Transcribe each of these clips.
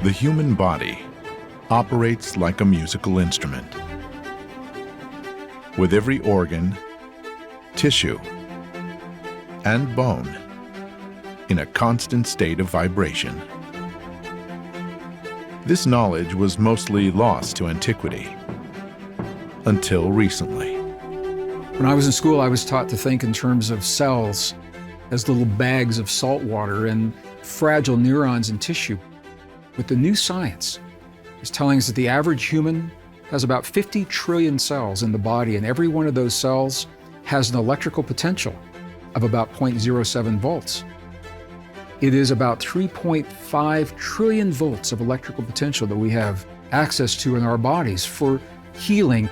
The human body operates like a musical instrument, with every organ, tissue, and bone in a constant state of vibration. This knowledge was mostly lost to antiquity, until recently. When I was in school, I was taught to think in terms of cells as little bags of salt water and fragile neurons in tissue. But the new science is telling us that the average human has about 50 trillion cells in the body, and every one of those cells has an electrical potential of about 0.07 volts. It is about 3.5 trillion volts of electrical potential that we have access to in our bodies for healing.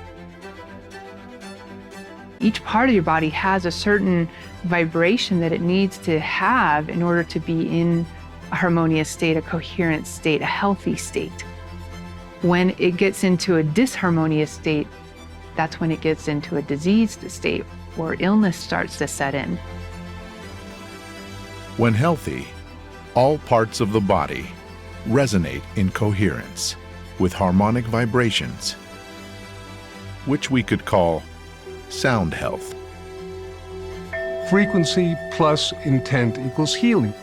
Each part of your body has a certain vibration that it needs to have in order to be in a harmonious state, a coherent state, a healthy state. When it gets into a disharmonious state, that's when it gets into a diseased state or illness starts to set in. When healthy, all parts of the body resonate in coherence with harmonic vibrations, which we could call sound health. Frequency plus intent equals healing,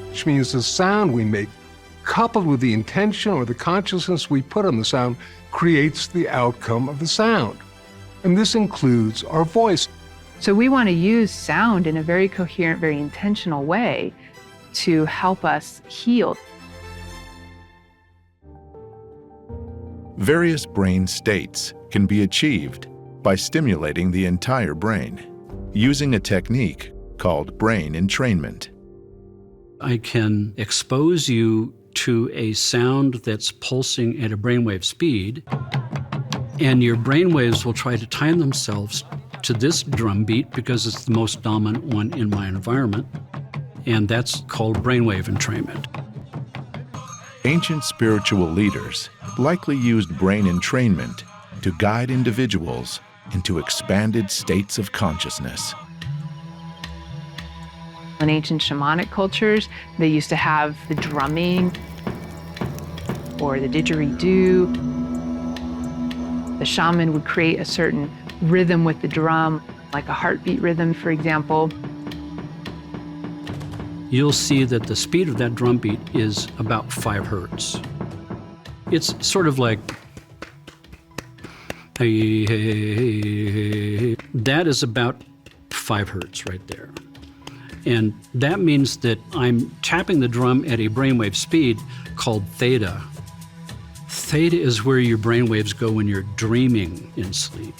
which means the sound we make, coupled with the intention or the consciousness we put on the sound, creates the outcome of the sound. And this includes our voice. So we want to use sound in a very coherent, very intentional way to help us heal. Various brain states can be achieved by stimulating the entire brain, using a technique called brain entrainment. I can expose you to a sound that's pulsing at a brainwave speed, and your brainwaves will try to time themselves to this drum beat because it's the most dominant one in my environment, and that's called brainwave entrainment. Ancient spiritual leaders likely used brain entrainment to guide individuals into expanded states of consciousness. In ancient shamanic cultures, they used to have the drumming or the didgeridoo. The shaman would create a certain rhythm with the drum, like a heartbeat rhythm, for example. You'll see that the speed of that drum beat is about 5 hertz. It's sort of like, hey, hey, hey, hey. That is about 5 hertz right there. And that means that I'm tapping the drum at a brainwave speed called theta. Theta is where your brainwaves go when you're dreaming in sleep.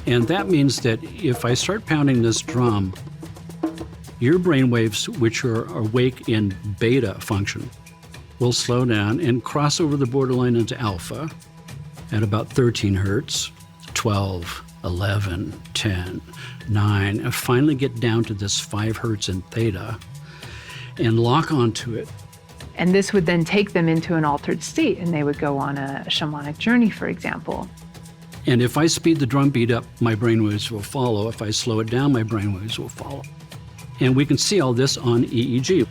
And that means that if I start pounding this drum, your brainwaves, which are awake in beta function, will slow down and cross over the borderline into alpha at about 13 hertz, 12, 11, 10, 9, and finally get down to this 5 hertz in theta and lock onto it. And this would then take them into an altered state, and they would go on a shamanic journey, for example. And if I speed the drum beat up, my brainwaves will follow. If I slow it down, my brainwaves will follow. And we can see all this on EEG.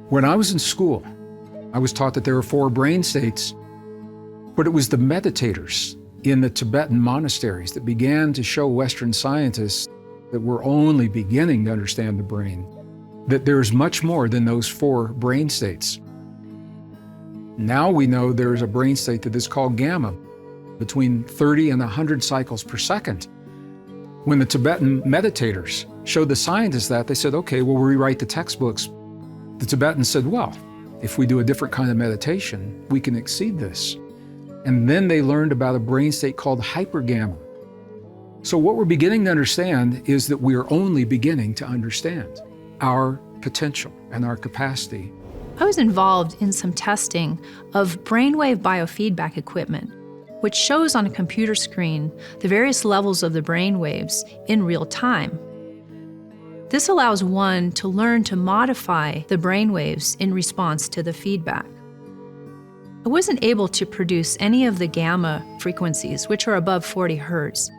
When I was in school, I was taught that there are 4 brain states, but it was the meditators in the Tibetan monasteries that began to show Western scientists that we're only beginning to understand the brain, that there's much more than those 4 brain states. Now we know there's a brain state that is called gamma, between 30 and 100 cycles per second. When the Tibetan meditators showed the scientists that, they said, okay, we'll rewrite the textbooks. The Tibetans said, well, if we do a different kind of meditation, we can exceed this. And then they learned about a brain state called hypergamma. So what we're beginning to understand is that we are only beginning to understand our potential and our capacity. I was involved in some testing of brainwave biofeedback equipment, which shows on a computer screen the various levels of the brainwaves in real time. This allows one to learn to modify the brainwaves in response to the feedback. I wasn't able to produce any of the gamma frequencies, which are above 40 hertz,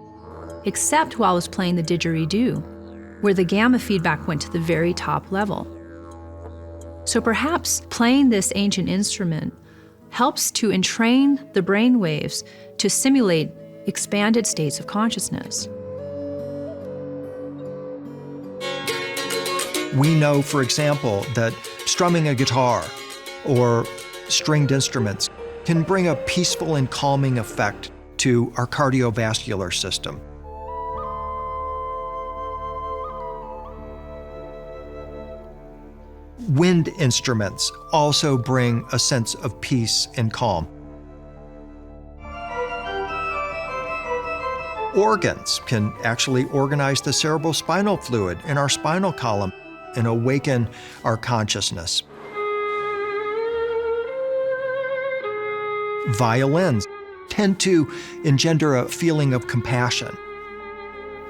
except while I was playing the didgeridoo, where the gamma feedback went to the very top level. So perhaps playing this ancient instrument helps to entrain the brain waves to simulate expanded states of consciousness. We know, for example, that strumming a guitar or stringed instruments can bring a peaceful and calming effect to our cardiovascular system. Wind instruments also bring a sense of peace and calm. Organs can actually organize the cerebrospinal fluid in our spinal column and awaken our consciousness. Violins tend to engender a feeling of compassion.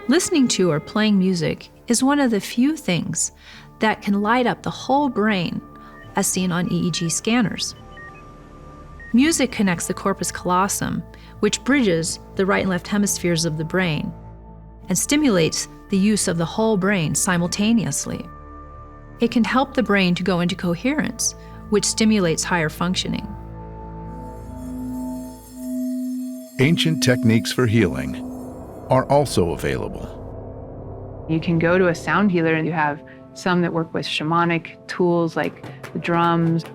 Listening to or playing music is one of the few things that can light up the whole brain, as seen on EEG scanners. Music connects the corpus callosum, which bridges the right and left hemispheres of the brain, and stimulates the use of the whole brain simultaneously. It can help the brain to go into coherence, which stimulates higher functioning. Ancient techniques for healing are also available. You can go to a sound healer and you have some that work with shamanic tools like the drums,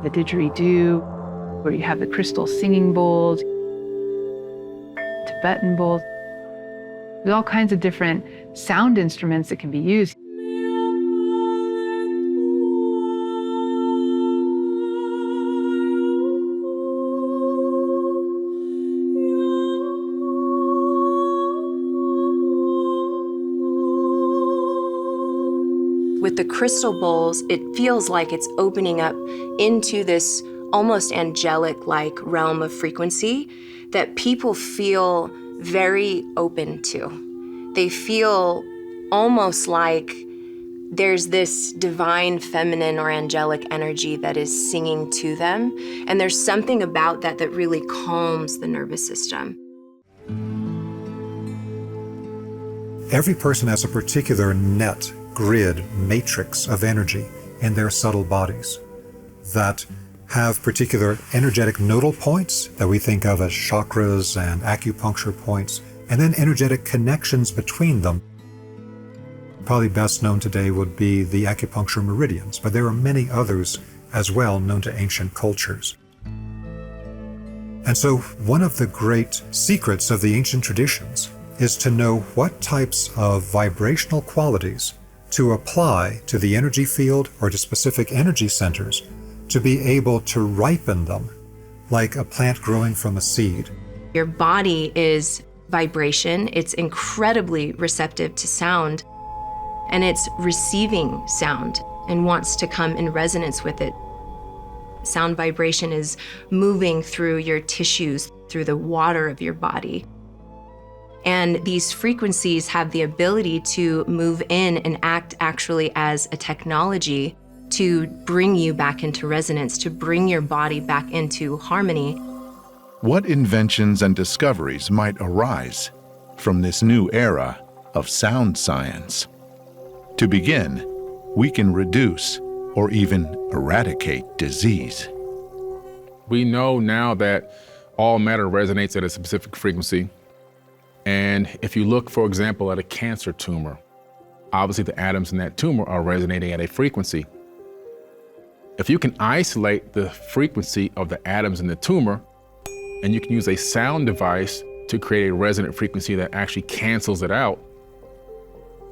the didgeridoo, where you have the crystal singing bowls, Tibetan bowls. There's all kinds of different sound instruments that can be used. With the crystal bowls, it feels like it's opening up into this almost angelic-like realm of frequency that people feel very open to. They feel almost like there's this divine feminine or angelic energy that is singing to them, and there's something about that that really calms the nervous system. Every person has a particular net, grid, matrix of energy in their subtle bodies that have particular energetic nodal points that we think of as chakras and acupuncture points, and then energetic connections between them. Probably best known today would be the acupuncture meridians, but there are many others as well known to ancient cultures. And so one of the great secrets of the ancient traditions is to know what types of vibrational qualities to apply to the energy field or to specific energy centers to be able to ripen them like a plant growing from a seed. Your body is vibration. It's incredibly receptive to sound, and it's receiving sound and wants to come in resonance with it. Sound vibration is moving through your tissues, through the water of your body. And these frequencies have the ability to move in and act actually as a technology to bring you back into resonance, to bring your body back into harmony. What inventions and discoveries might arise from this new era of sound science? To begin, we can reduce or even eradicate disease. We know now that all matter resonates at a specific frequency. And if you look, for example, at a cancer tumor, obviously the atoms in that tumor are resonating at a frequency. If you can isolate the frequency of the atoms in the tumor, and you can use a sound device to create a resonant frequency that actually cancels it out,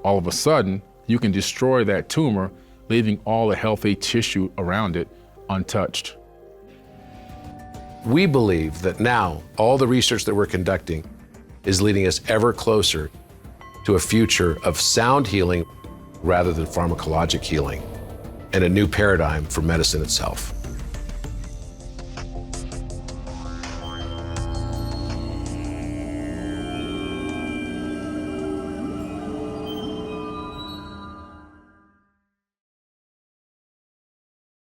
all of a sudden, you can destroy that tumor, leaving all the healthy tissue around it untouched. We believe that now all the research that we're conducting is leading us ever closer to a future of sound healing rather than pharmacologic healing, and a new paradigm for medicine itself.